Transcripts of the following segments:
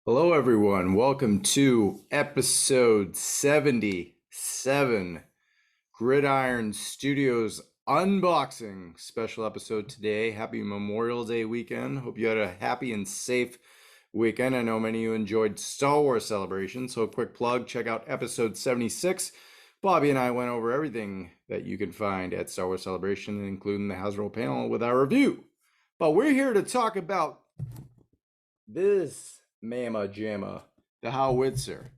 Hello everyone, welcome to episode 77, Gridiron Studios unboxing special episode today. Happy Memorial Day weekend. Hope you had a happy and safe weekend. I know many of you enjoyed Star Wars Celebration, so a quick plug, check out episode 76. Bobby and I went over everything that you can find at Star Wars Celebration, including the Hasbro panel with our review. But we're here to talk about this Mama Jamma, the Howitzer.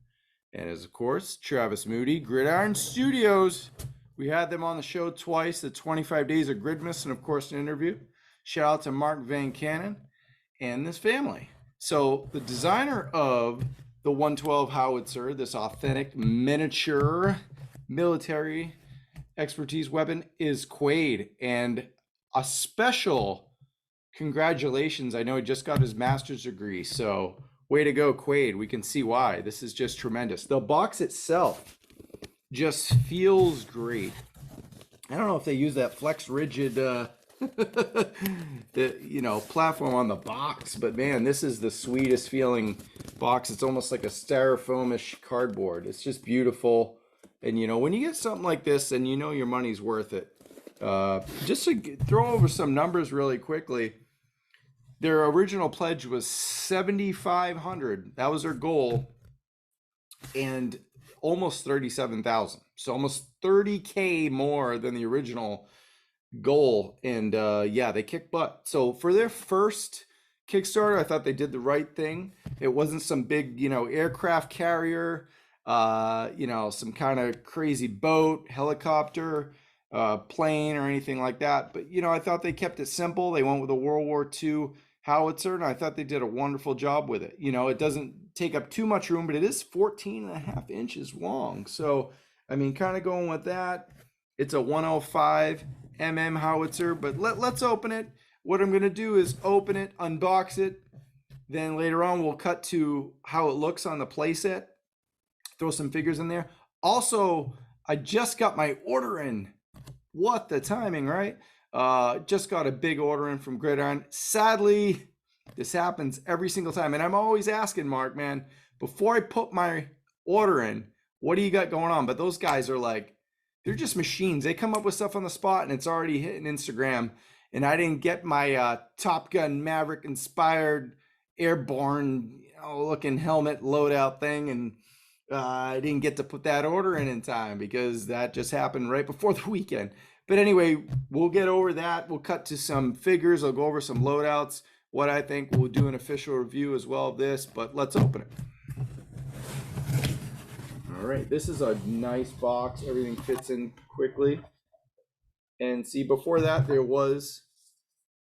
And as of course, Travis Moody, Gridiron Studios. We had them on the show twice, the 25 Days of Gridmas, and of course an interview. Shout out to Mark Van Cannon and this family. So the designer of the 112 Howitzer, this authentic miniature military expertise weapon, is Quaid. And a special congratulations. I know he just got his master's degree, so way to go, Quaid. We can see why. This is just tremendous. The box itself just feels great. I don't know if they use that flex rigid platform on the box, but man, this is the sweetest feeling box. It's almost like a styrofoamish cardboard. It's just beautiful. And when you get something like this, and your money's worth it. Just to throw over some numbers really quickly, their original pledge was $7,500. That was their goal, and almost 37,000. So almost 30K more than the original goal. And yeah, they kicked butt. So for their first Kickstarter, I thought they did the right thing. It wasn't some big, aircraft carrier, some kind of crazy boat, helicopter, plane, or anything like that. But I thought they kept it simple. They went with a World War II Howitzer, and I thought they did a wonderful job with it. It doesn't take up too much room, but it is 14.5 inches long. So I mean, kind of going with that. It's a 105 mm howitzer, but let's open it. What I'm going to do is open it, unbox it, then later on we'll cut to how it looks on the playset, throw some figures in there. Also, I just got my order in. What the timing, right? Just got a big order in from Gridiron. Sadly, this happens every single time. And I'm always asking Mark, man, before I put my order in, what do you got going on? But those guys are like, they're just machines. They come up with stuff on the spot and it's already hitting Instagram. And I didn't get my Top Gun Maverick inspired airborne looking helmet loadout thing. And I didn't get to put that order in time because that just happened right before the weekend. But anyway, we'll get over that. We'll cut to some figures. I'll go over some loadouts. What I think, we'll do an official review as well of this, but let's open it. All right, this is a nice box. Everything fits in quickly. And see, before that, there was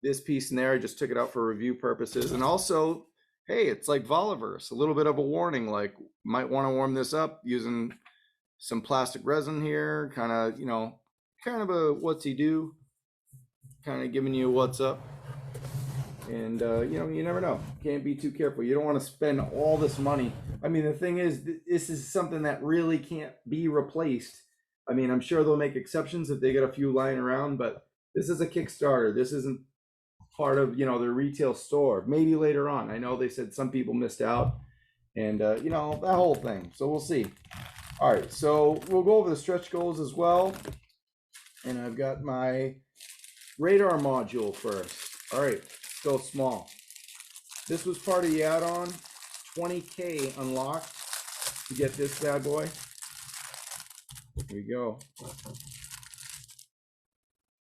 this piece in there. I just took it out for review purposes. And also, hey, it's like Voliverse, a little bit of a warning, like might want to warm this up using some plastic resin here, kind of a what's he do, kind of giving you what's up. And you never know, can't be too careful. You don't want to spend all this money. I mean, the thing is, this is something that really can't be replaced. I mean, I'm sure they'll make exceptions if they get a few lying around, but this is a Kickstarter. This isn't part of their retail store. Maybe later on. I know they said some people missed out, and that whole thing. So we'll see. All right, so we'll go over the stretch goals as well. And I've got my radar module first. All right, still small. This was part of the add-on. 20K unlocked to get this bad boy. Here we go.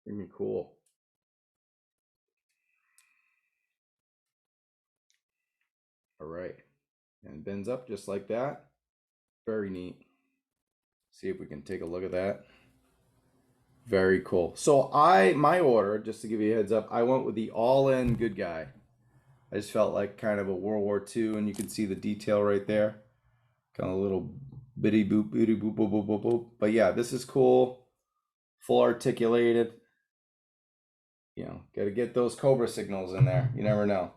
Gonna be cool. All right, and it bends up just like that. Very neat. See if we can take a look at that. Very cool. So my order, just to give you a heads up, I went with the all-in good guy. I just felt like kind of a World War II, and you can see the detail right there. Kind of a little bitty boop, bitty boop, boop, boop, boop, boop. But yeah, this is cool. Full articulated. Got to get those Cobra signals in there. You never know.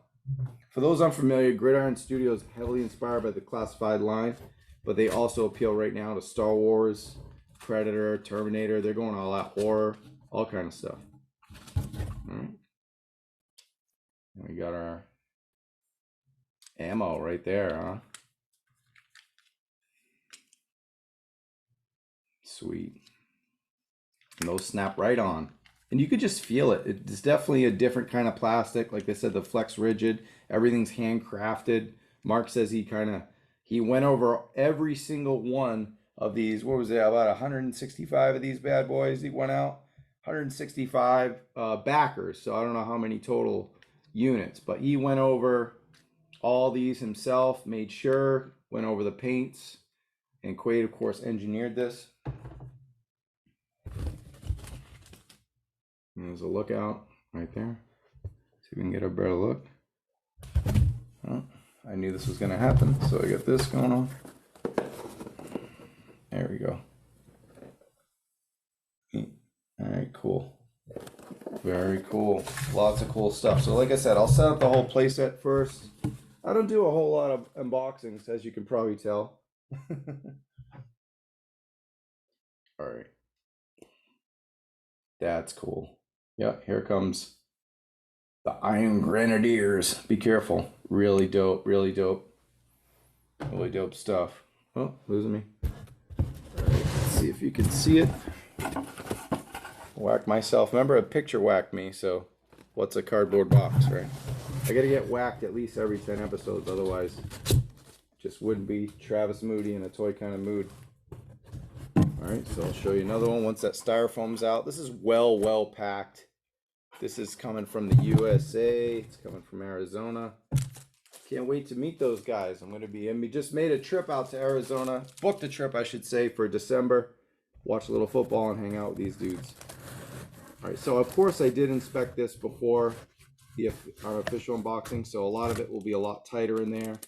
For those unfamiliar, Gridiron Studios heavily inspired by the classified line, but they also appeal right now to Star Wars, Predator, Terminator. They're going all out, horror, all kind of stuff. All right. got our ammo right there, huh? Sweet. And those snap right on. And you could just feel it. It's definitely a different kind of plastic. Like I said, the Flex Rigid, everything's handcrafted. Mark says he went over every single one of these. What was it? About 165 of these bad boys he went out. 165 backers. So I don't know how many total units, but he went over all these himself, made sure, went over the paints, and Quaid, of course, engineered this. And there's a lookout right there. See if we can get a better look. Oh, I knew this was going to happen, so I got this going on. There we go. All right, cool. Very cool. Lots of cool stuff. So like I said, I'll set up the whole playset first. I don't do a whole lot of unboxings, as you can probably tell. All right. That's cool. Yeah, here comes the Iron Grenadiers. Be careful. Really dope, really dope. Really dope stuff. Oh, losing me. All right, let's see if you can see it. Whack myself. Remember, a picture whacked me, so what's a cardboard box, right? I gotta get whacked at least every 10 episodes, otherwise just wouldn't be Travis Moody in a toy kind of mood. Alright, so I'll show you another one once that styrofoam's out. This is well packed. This is coming from the USA. It's coming from Arizona. Can't wait to meet those guys. We just made a trip out to Arizona. Booked a trip, I should say, for December. Watch a little football and hang out with these dudes. Alright, so of course I did inspect this before our official unboxing, so a lot of it will be a lot tighter in there.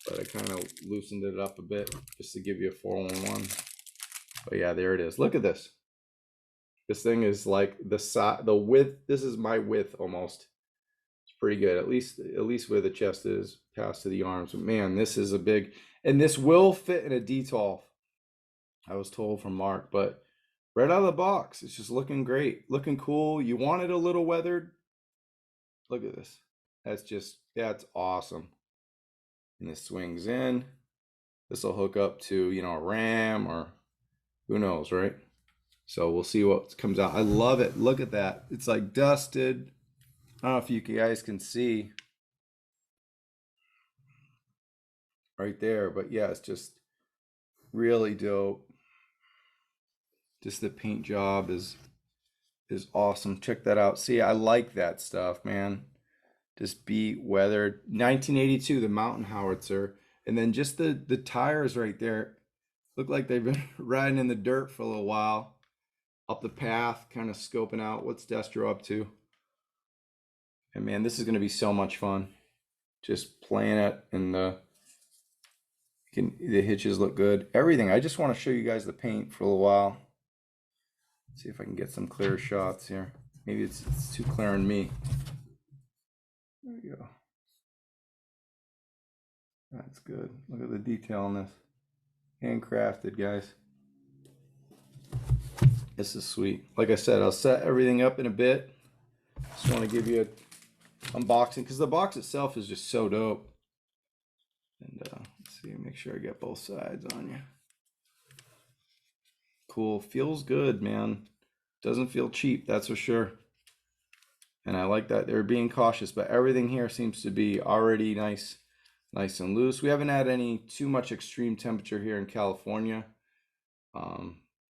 But I kind of loosened it up a bit just to give you a 411. But yeah, there it is. Look at this. This thing is like the width. This is my width almost. It's pretty good. At least where the chest is past to the arms. But man, this is a big, and this will fit in a DTOL. I was told from Mark, but right out of the box, it's just looking great, looking cool. You want it a little weathered. Look at this. That's awesome. And this swings in. This will hook up to, a RAM or who knows, right? So we'll see what comes out. I love it. Look at that. It's like dusted. I don't know if you guys can see right there, but yeah, it's just really dope. Just the paint job is awesome. Check that out. See, I like that stuff, man. Just beat weathered. 1982, the Mountain Howitzer. And then just the tires right there look like they've been riding in the dirt for a little while. Up the path, kind of scoping out what's Destro up to. And man, this is going to be so much fun. Just playing it, and the hitches look good. Everything. I just want to show you guys the paint for a little while. See if I can get some clear shots here. Maybe it's too clear on me. There we go. That's good. Look at the detail on this. Handcrafted, guys. This is sweet. Like I said, I'll set everything up in a bit. Just want to give you an unboxing because the box itself is just so dope. And let's see, make sure I get both sides on you. Cool. Feels good, man. Doesn't feel cheap, that's for sure. And I like that they're being cautious, but everything here seems to be already nice and loose. We haven't had any too much extreme temperature here in California.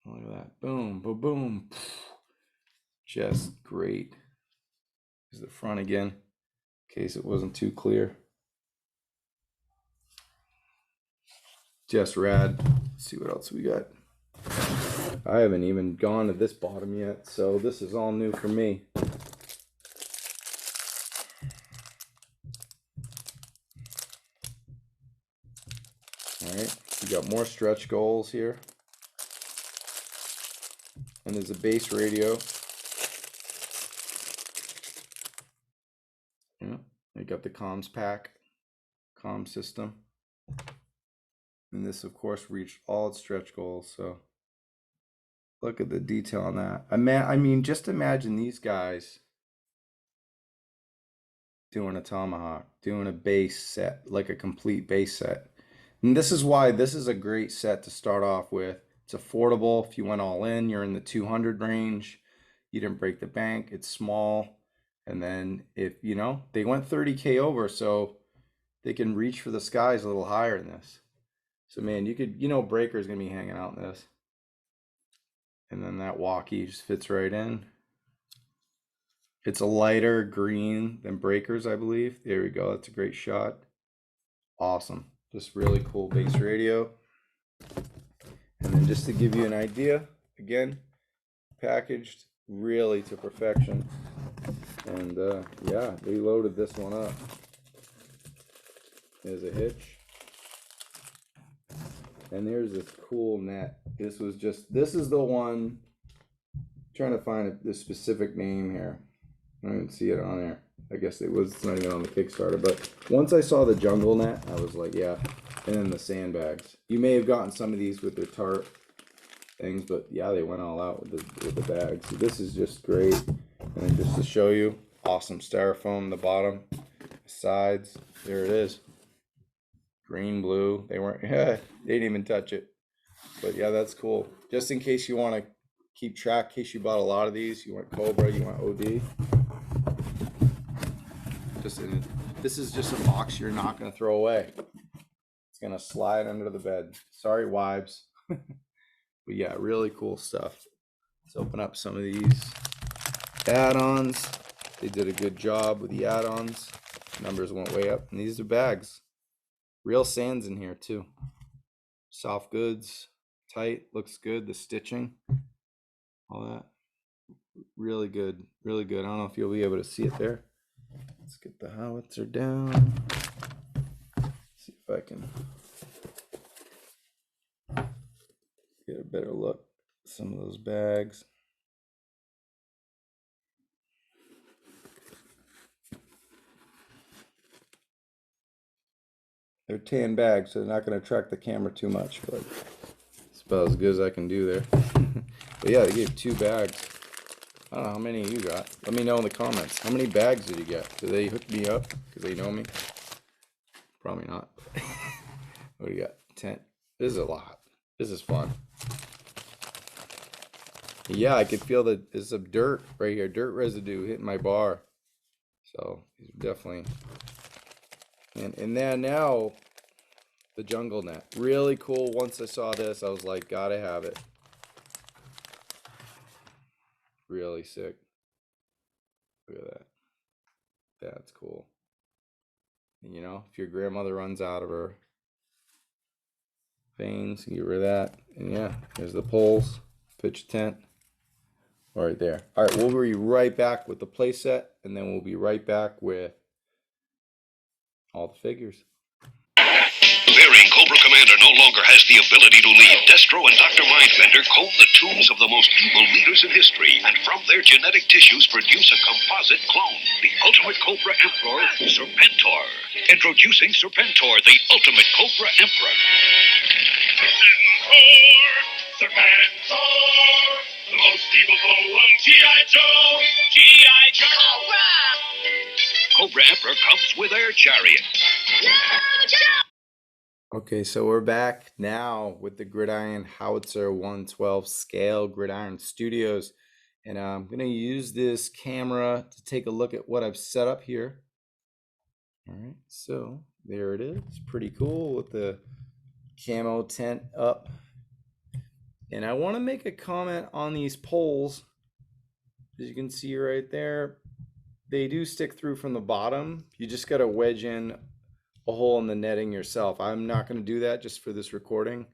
Look at that. Boom, boom, boom. Just great. Here's the front again, in case it wasn't too clear. Just rad. Let's see what else we got. I haven't even gone to this bottom yet, so this is all new for me. All right, we got more stretch goals here. And there's a base radio. Yeah, I got the comms pack, comm system. And this, of course, reached all its stretch goals. So look at the detail on that. I mean, just imagine these guys doing a tomahawk, doing a base set, like a complete base set. And this is why this is a great set to start off with. It's affordable. If you went all in, you're in the 200 range. You didn't break the bank. It's small. And then if, you know, they went 30K over, so they can reach for the skies a little higher in this. So man, you could, you know, Breaker's gonna be hanging out in this. And then that walkie just fits right in. It's a lighter green than Breakers, I believe. There we go. That's a great shot. Awesome. Just really cool bass radio. And then just to give you an idea, again, packaged really to perfection. And yeah, they loaded this one up. There's a hitch. And there's this cool net. This is the one, I'm trying to find the specific name here. I don't even see it on there. I guess it's not even on the Kickstarter, but once I saw the jungle net, I was like, yeah. And then the sandbags. You may have gotten some of these with their tarp things, but yeah, they went all out with the bags. So this is just great. And then just to show you, awesome styrofoam, the bottom, sides, there it is. Green, blue, they didn't even touch it. But yeah, that's cool. Just in case you want to keep track, in case you bought a lot of these, you want Cobra, you want OD. This is just a box you're not going to throw away. It's going to slide under the bed. Sorry, wives. But yeah, really cool stuff. Let's open up some of these add-ons. They did a good job with the add-ons. Numbers went way up. And these are bags. Real sands in here too. Soft goods, tight, looks good. The stitching, all that. Really good, really good. I don't know if you'll be able to see it there. Let's get the Howitzer down. See if I can get a better look at some of those bags. They're tan bags, so they're not going to attract the camera too much, but it's about as good as I can do there. But yeah, they gave 2 bags. I don't know how many you got. Let me know in the comments. How many bags did you get? Did they hook me up because they know me? Probably not. What do you got? 10. This is a lot. This is fun. Yeah, I could feel that there's some dirt right here. Dirt residue hitting my bar. So definitely. And then now the jungle net. Really cool. Once I saw this, I was like, gotta have it. Really sick. Look at that. That's cool. And you know, if your grandmother runs out of her veins, you get rid of that. And yeah, there's the poles. Pitch tent. Right there. All right, we'll be right back with the playset, and then we'll be right back with all the figures. Fearing Cobra Commander no longer has the ability to lead, Destro and Dr. Mindbender comb the tombs of the most evil leaders in history, and from their genetic tissues produce a composite clone, the ultimate Cobra Emperor, Serpentor. Introducing Serpentor, the ultimate Cobra Emperor. Serpentor, the most evil foe of G.I. Joe, G.I. Joe. Cobra Emperor comes with air chariot. Okay, so we're back now with the Gridiron Howitzer 112 scale Gridiron Studios. And I'm going to use this camera to take a look at what I've set up here. All right, so there it is. Pretty cool with the camo tent up. And I want to make a comment on these poles. As you can see right there, they do stick through from the bottom. You just got to wedge in a hole in the netting yourself. I'm not going to do that just for this recording.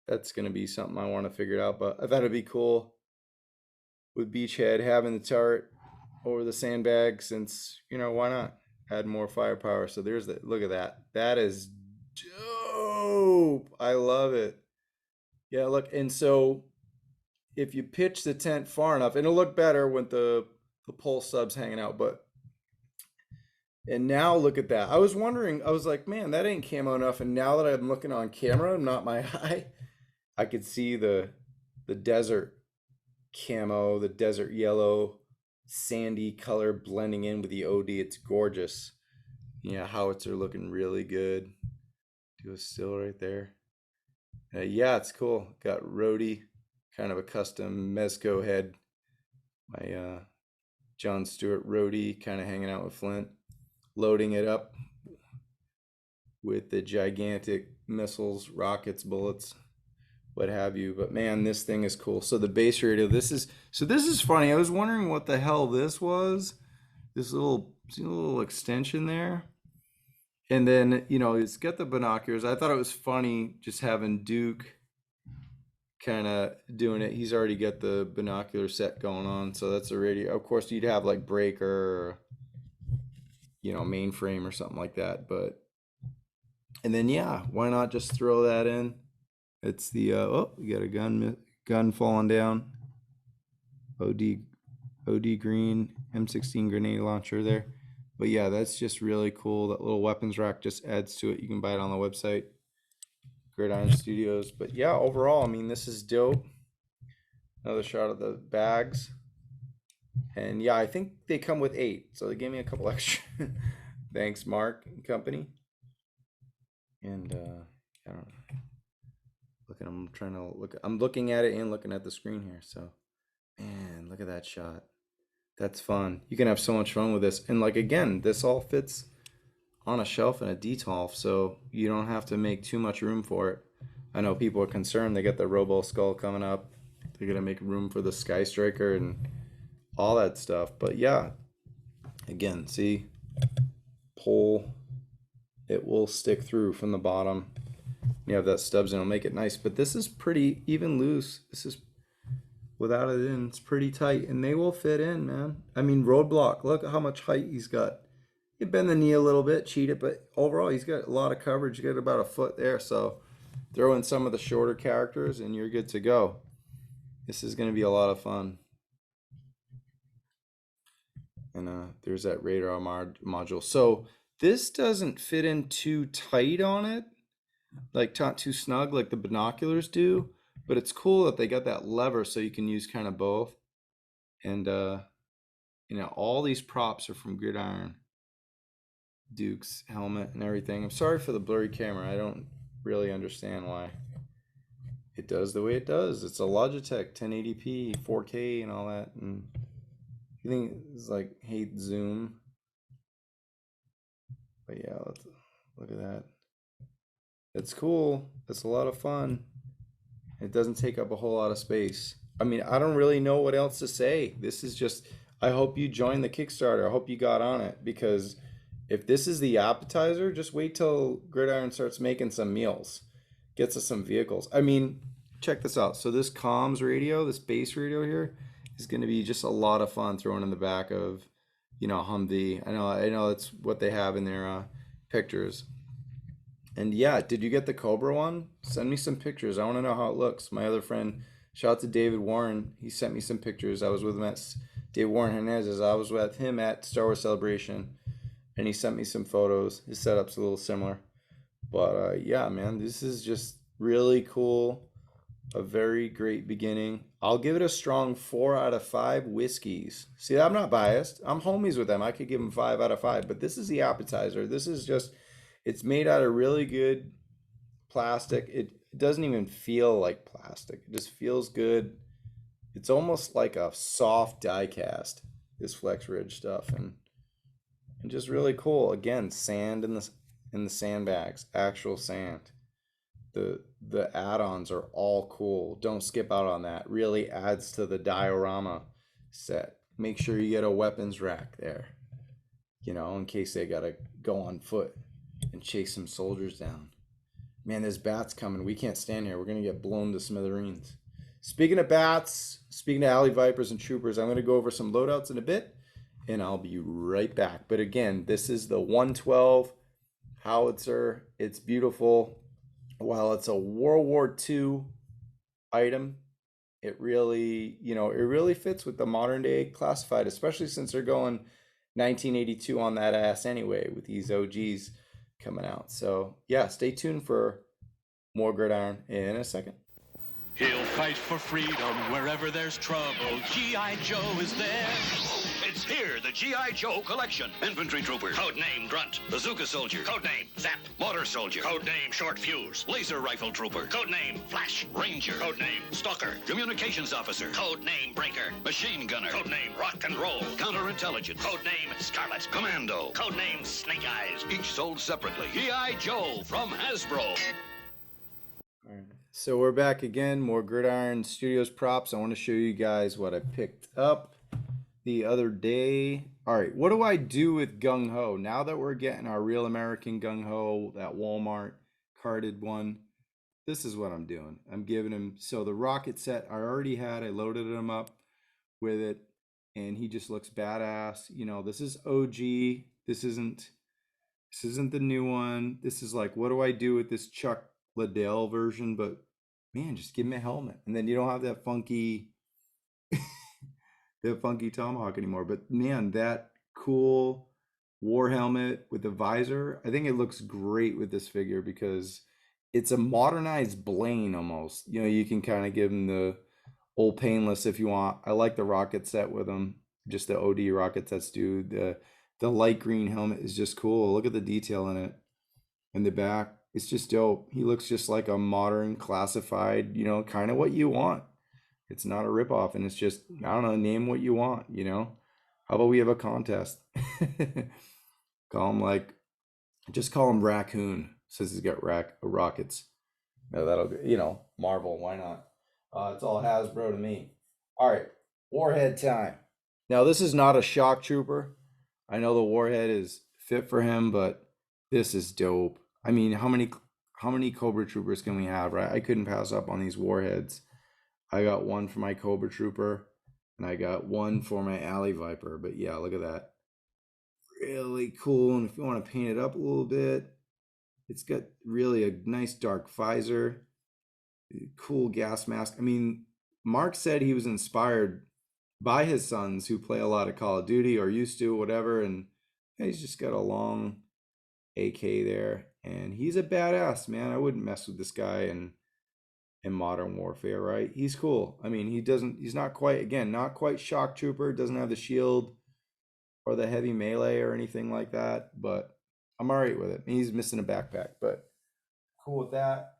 That's going to be something I want to figure out, but I thought it'd be cool with Beachhead having the turret over the sandbag, since, you know, why not add more firepower. So there's the, look at that. That is dope. I love it. Yeah, look, and so if you pitch the tent far enough, it'll look better with the pole subs hanging out, but and now look at that. I was wondering, I was like, man, that ain't camo enough. And now that I'm looking on camera, not my eye, I could see the desert camo, the desert yellow sandy color blending in with the OD. It's gorgeous. Yeah, Howitzer looking really good. Do a still right there. Yeah, it's cool. Got Rhodey, kind of a custom Mezco head. My John Stewart Rhodey kind of hanging out with Flint, loading it up with the gigantic missiles, rockets, bullets, what have you. But man, this thing is cool. So the base radio, this is funny. I was wondering what the hell this was. This little extension there. And then, it's got the binoculars. I thought it was funny just having Duke kind of doing it. He's already got the binocular set going on. So that's a radio. Of course, you'd have like Breaker or, Mainframe or something like that. And then, yeah, why not just throw that in? It's the, we got a gun falling down. OD green M16 grenade launcher there. But yeah, that's just really cool. That little weapons rack just adds to it. You can buy it on the website, Gridiron Studios. But yeah, overall, I mean, this is dope. Another shot of the bags. And yeah, I think they come with 8. So they gave me a couple extra. Thanks, Mark and company. And I don't know. I'm looking at it and looking at the screen here. So, man, look at that shot. That's fun. You can have so much fun with this. And like, again, this all fits on a shelf in a DTOLF, so you don't have to make too much room for it. I know people are concerned. They got the Robo Skull coming up. They're going to make room for the Sky Striker and all that stuff. But yeah, again, see, pull. It will stick through from the bottom. You have that stubs and it'll make it nice. But this is pretty even loose. This is without it in, it's pretty tight, and they will fit in, man. I mean, Roadblock, look at how much height he's got. You bend the knee a little bit, cheat it, but overall he's got a lot of coverage. You got about a foot there, so throw in some of the shorter characters and you're good to go. This is going to be a lot of fun. And there's that radar module. So this doesn't fit in too tight on it, like not too snug like the binoculars do. But it's cool that they got that lever so you can use kind of both. And, all these props are from Gridiron. Duke's helmet and everything. I'm sorry for the blurry camera. I don't really understand why it does the way it does. It's a Logitech 1080p, 4K and all that. And you think it's like, hate zoom. But yeah, let's look at that. It's cool. It's a lot of fun. It doesn't take up a whole lot of space. I mean, I don't really know what else to say. This is just, I hope you joined the Kickstarter. I hope you got on it, because if this is the appetizer, just wait till Gridiron starts making some meals. Gets us some vehicles. I mean, check this out. So this comms radio, this base radio here, is going to be just a lot of fun throwing in the back of, Humvee. I know that's what they have in their pictures. And yeah, did you get the Cobra one? Send me some pictures. I want to know how it looks. My other friend, shout out to David Warren. He sent me some pictures. I was with him at David Warren Hernandez. I was with him at Star Wars Celebration, and he sent me some photos. His setup's a little similar. But yeah, man, this is just really cool. A very great beginning. I'll give it a strong 4 out of 5 whiskeys. See, I'm not biased. I'm homies with them. I could give them 5 out of 5. But this is the appetizer. This is just... It's made out of really good plastic. It doesn't even feel like plastic. It just feels good. It's almost like a soft die cast, this Flex Ridge stuff, and just really cool. Again, sand in the sandbags, actual sand. The add-ons are all cool. Don't skip out on that. Really adds to the diorama set. Make sure you get a weapons rack there, in case they gotta go on foot and chase some soldiers down. Man, there's bats coming. We can't stand here. We're going to get blown to smithereens. Speaking of bats, speaking of alley vipers and troopers, I'm going to go over some loadouts in a bit, and I'll be right back. But again, this is the 112 Howitzer. It's beautiful. While it's a World War II item, it really fits with the modern day classified, especially since they're going 1982 on that ass anyway with these OGs coming out. So yeah, stay tuned for more Gridiron in a second. He'll fight for freedom wherever there's trouble. G.I. Joe is there. Here, the G.I. Joe collection. Infantry Trooper. Codename Grunt. Bazooka Soldier. Codename Zap. Mortar Soldier. Codename Short Fuse. Laser Rifle Trooper. Codename Flash. Ranger. Codename Stalker. Communications Officer. Codename Breaker. Machine Gunner. Codename Rock and Roll. Counterintelligence. Codename Scarlet. Commando. Codename Snake Eyes. Each sold separately. G.I. Joe from Hasbro. So we're back again, more Gridiron Studios props. I want to show you guys what I picked up the other day. All right, what do I do with Gung Ho? Now that we're getting our real American Gung Ho, that Walmart carded one, this is what I'm doing. I'm giving him, so the rocket set I already had, I loaded him up with it, and he just looks badass. You know, this is OG. This isn't the new one. This is like, what do I do with this Chuck Liddell version? But man, just give him a helmet, and then you don't have that funky that funky tomahawk anymore. But man, that cool war helmet with the visor, I think it looks great with this figure because it's a modernized Blaine almost. You know, you can kind of give him the old painless if you want. I like the rocket set with him, just the OD rocket sets, dude. The light green helmet is just cool. Look at the detail in it. In the back, it's just dope. He looks just like a modern classified, you know, kind of what you want. It's not a ripoff, and it's just, I don't know, name what you want, you know. How about we have a contest? Call him like, just call him Raccoon, since he's got rockets. No, that'll be, you know, Marvel, why not? It's all Hasbro to me. All right, Warhead time. Now, this is not a shock trooper. I know the Warhead is fit for him, but this is dope. I mean, how many Cobra Troopers can we have, right? I couldn't pass up on these Warheads. I got one for my Cobra Trooper, and I got one for my Alley Viper. But yeah, look at that. Really cool. And if you want to paint it up a little bit, it's got really a nice dark visor. Cool gas mask. I mean, Mark said he was inspired by his sons who play a lot of Call of Duty or used to, whatever. And he's just got a long AK there. And he's a badass, man. I wouldn't mess with this guy in Modern Warfare, right? He's cool. I mean, he's not quite shock trooper, doesn't have the shield or the heavy melee or anything like that, but I'm all right with it. He's missing a backpack, but cool with that.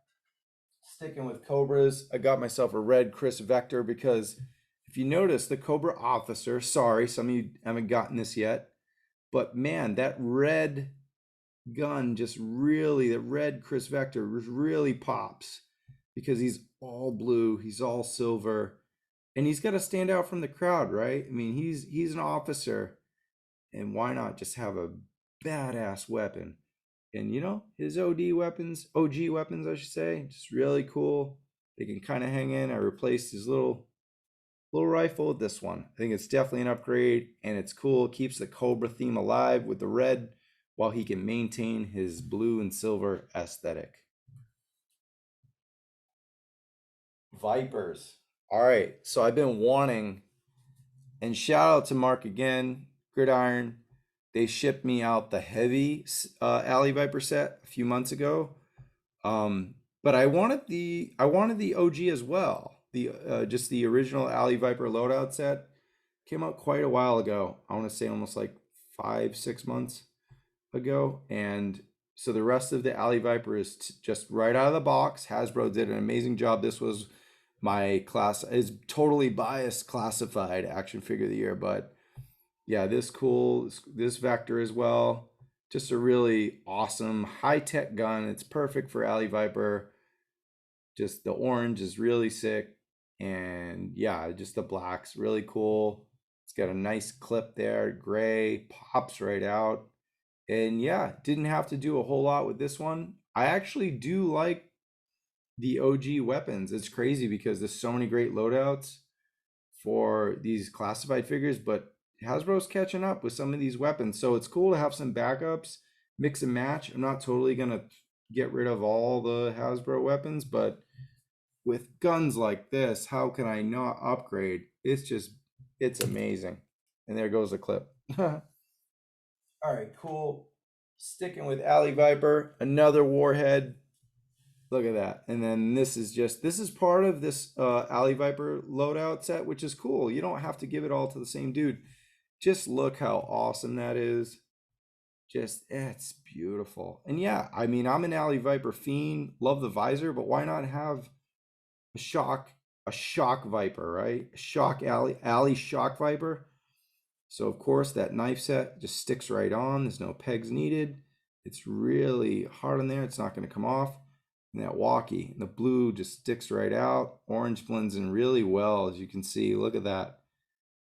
Sticking with Cobras, I got myself a red Chris Vector because if you notice, the Cobra officer, sorry, some of you haven't gotten this yet, but man, that red gun just really, the red Chris Vector really pops because he's all blue, he's all silver, and he's got to stand out from the crowd, right? I mean, he's an officer, and why not just have a badass weapon? And you know, his OG weapons, I should say, just really cool. They can kind of hang in. I replaced his little rifle with this one. I think it's definitely an upgrade, and it's cool. It keeps the Cobra theme alive with the red, while he can maintain his blue and silver aesthetic. Vipers. All right, so I've been wanting, and shout out to Mark again, Gridiron. They shipped me out the heavy Alley Viper set a few months ago, but I wanted the OG as well. Just the original Alley Viper loadout set came out quite a while ago. I want to say almost like 5-6 months ago, and so the rest of the Alley Viper is just right out of the box. Hasbro did an amazing job. This was my is totally biased classified action figure of the year, but yeah, this Vector as well. Just a really awesome high-tech gun. It's perfect for Alley Viper. Just the orange is really sick, and yeah, just the black's really cool. It's got a nice clip there, gray, pops right out. And yeah, didn't have to do a whole lot with this one. I actually do like the OG weapons. It's crazy because there's so many great loadouts for these classified figures, but Hasbro's catching up with some of these weapons. So it's cool to have some backups, mix and match. I'm not totally going to get rid of all the Hasbro weapons, but with guns like this, how can I not upgrade? It's amazing. And there goes the clip. All right, cool. Sticking with Alley Viper, another Warhead. Look at that. And then this is part of this Alley Viper loadout set, which is cool. You don't have to give it all to the same dude. Just look how awesome that is. Just, it's beautiful. And yeah, I mean, I'm an Alley Viper fiend, love the visor, but why not have a shock Viper, right? A shock alley shock Viper. So of course that knife set just sticks right on. There's no pegs needed. It's really hard on there. It's not going to come off. And that walkie, the blue just sticks right out. Orange blends in really well, as you can see. Look at that.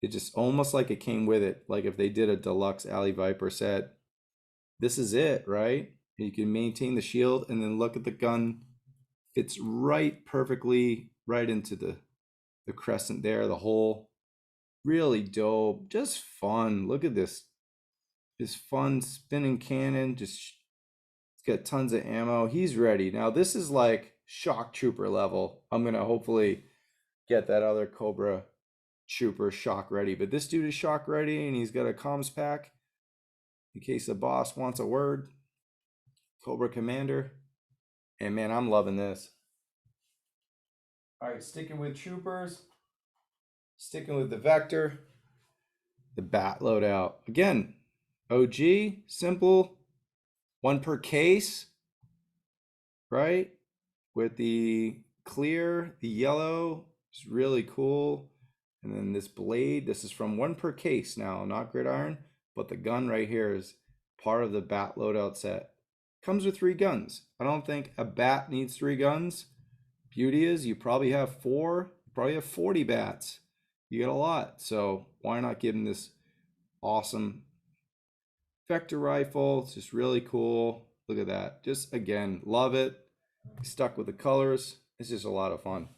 It just almost like it came with it. Like if they did a deluxe Alley Viper set, this is it, right? You can maintain the shield, and then look at the gun. Fits right perfectly right into the crescent there, the hole. Really dope, just fun. Look at this. This fun spinning cannon. Just, it's got tons of ammo. He's ready. Now this is like shock trooper level. I'm gonna hopefully get that other Cobra trooper shock ready, but this dude is shock ready, and he's got a comms pack in case the boss wants a word. Cobra Commander. And man, I'm loving this. All right, sticking with troopers, sticking with the Vector, the Bat loadout. Again, OG, simple, one per case, right? With the clear, the yellow, it's really cool. And then this blade, this is from one per case now, not Gridiron, but the gun right here is part of the Bat loadout set. Comes with 3 guns. I don't think a Bat needs 3 guns. Beauty is you probably have 4, you probably have 40 bats. You get a lot. So why not give him this awesome Vector rifle? It's just really cool. Look at that. Just again, love it. Stuck with the colors. It's just a lot of fun.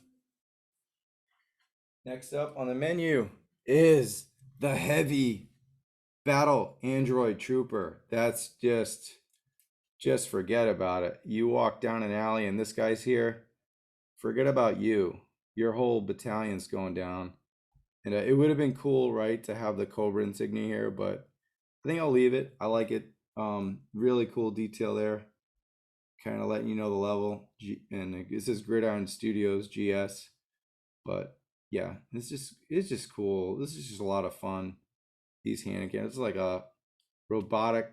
Next up on the menu is the heavy battle android trooper. That's just forget about it. You walk down an alley and this guy's here, forget about you. Your whole battalion's going down. And it would have been cool, right, to have the Cobra insignia here, but I think I'll leave it. I like it. Really cool detail there. Kind of letting you know the level. And this is Gridiron Studios GS. But yeah, it's just cool. This is just a lot of fun. These hand cannons. It's like a robotic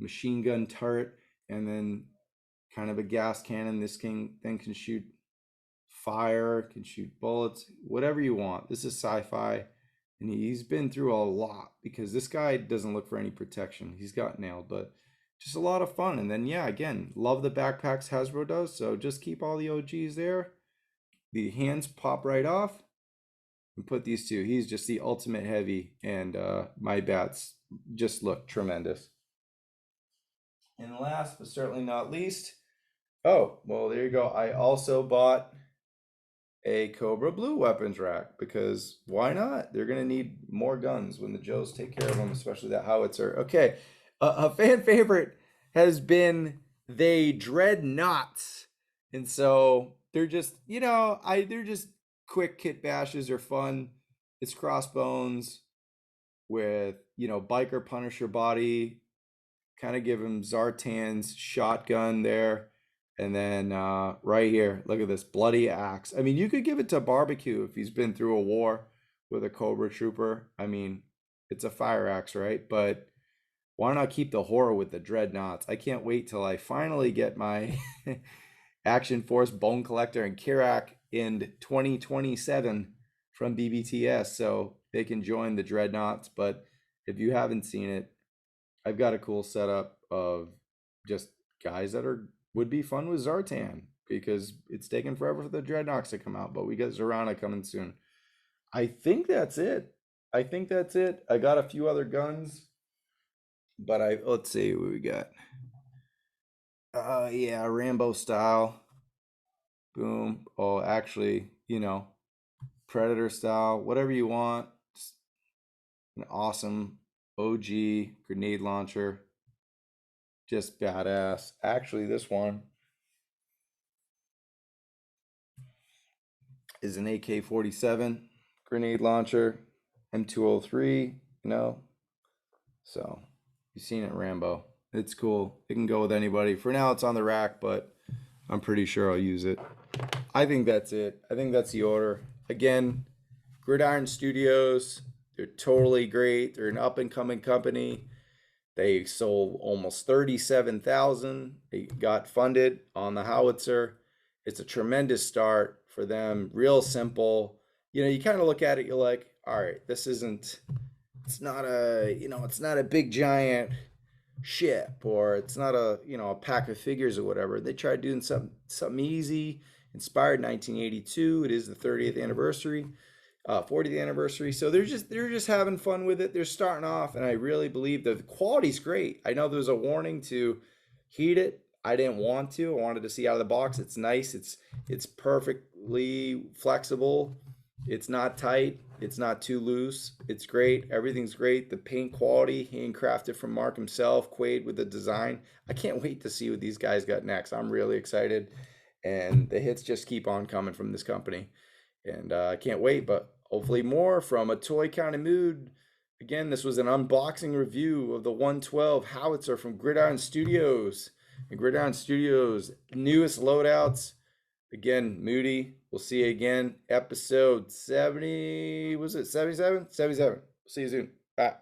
machine gun turret, and then kind of a gas cannon. This thing can shoot fire, can shoot bullets, whatever you want. This is sci-fi, and he's been through a lot because this guy doesn't look for any protection. He's got nailed, but just a lot of fun. And then yeah, again, love the backpacks Hasbro does, so just keep all the OGs there. The hands pop right off and put these 2. He's just the ultimate heavy, and my bats just look tremendous. And last but certainly not least, oh, well, there you go. I also bought a Cobra Blue weapons rack because why not? They're going to need more guns when the Joes take care of them, especially that Howitzer. Okay, a fan favorite has been the Dreadnoughts. And so they're just, they're just quick kit bashes are fun. It's crossbones with, biker Punisher body. Kind of give him Zartan's shotgun there. And then right here, look at this bloody axe. I mean, you could give it to Barbecue if he's been through a war with a Cobra Trooper. I mean, it's a fire axe, right? But why not keep the horror with the Dreadnoughts? I can't wait till I finally get my Action Force Bone Collector and Kirak in 2027 from BBTS, so they can join the Dreadnoughts. But if you haven't seen it, I've got a cool setup of just guys that would be fun with Zartan because it's taken forever for the Dreadnoughts to come out, but we got Zorana coming soon. I think that's it. I got a few other guns, but let's see what we got. Yeah, Rambo style. Boom. Oh, actually, Predator style, whatever you want. Just an awesome OG grenade launcher. Just badass. Actually, this one is an AK-47 grenade launcher, M203, So, you've seen it, Rambo. It's cool. It can go with anybody. For now, it's on the rack, but I'm pretty sure I'll use it. I think that's it. I think that's the order. Again, Gridiron Studios, They're totally great. They're an up and coming company. They sold almost 37,000. They got funded on the Howitzer. It's a tremendous start for them. Real simple. You know, you kind of look at it, you're like, all right, this isn't, it's not a, you know, it's not a big giant ship, or it's not a, you know, a pack of figures or whatever. They tried doing something easy, inspired 1982. It is the 30th anniversary. 40th anniversary. So they're just having fun with it. They're starting off, and I really believe the quality's great. I know there's a warning to heat it. I didn't want to. I wanted to see out of the box. It's nice. It's perfectly flexible. It's not tight. It's not too loose. It's great. Everything's great. The paint quality, handcrafted from Mark himself, Quaid with the design. I can't wait to see what these guys got next. I'm really excited, and the hits just keep on coming from this company. And I can't wait, but hopefully more from a toy kind of mood. Again, this was an unboxing review of the 112 Howitzer from Gridiron Studios. And Gridiron Studios' newest loadouts. Again, Moody. We'll see you again. Episode 70. Was it 77? 77. See you soon. Bye.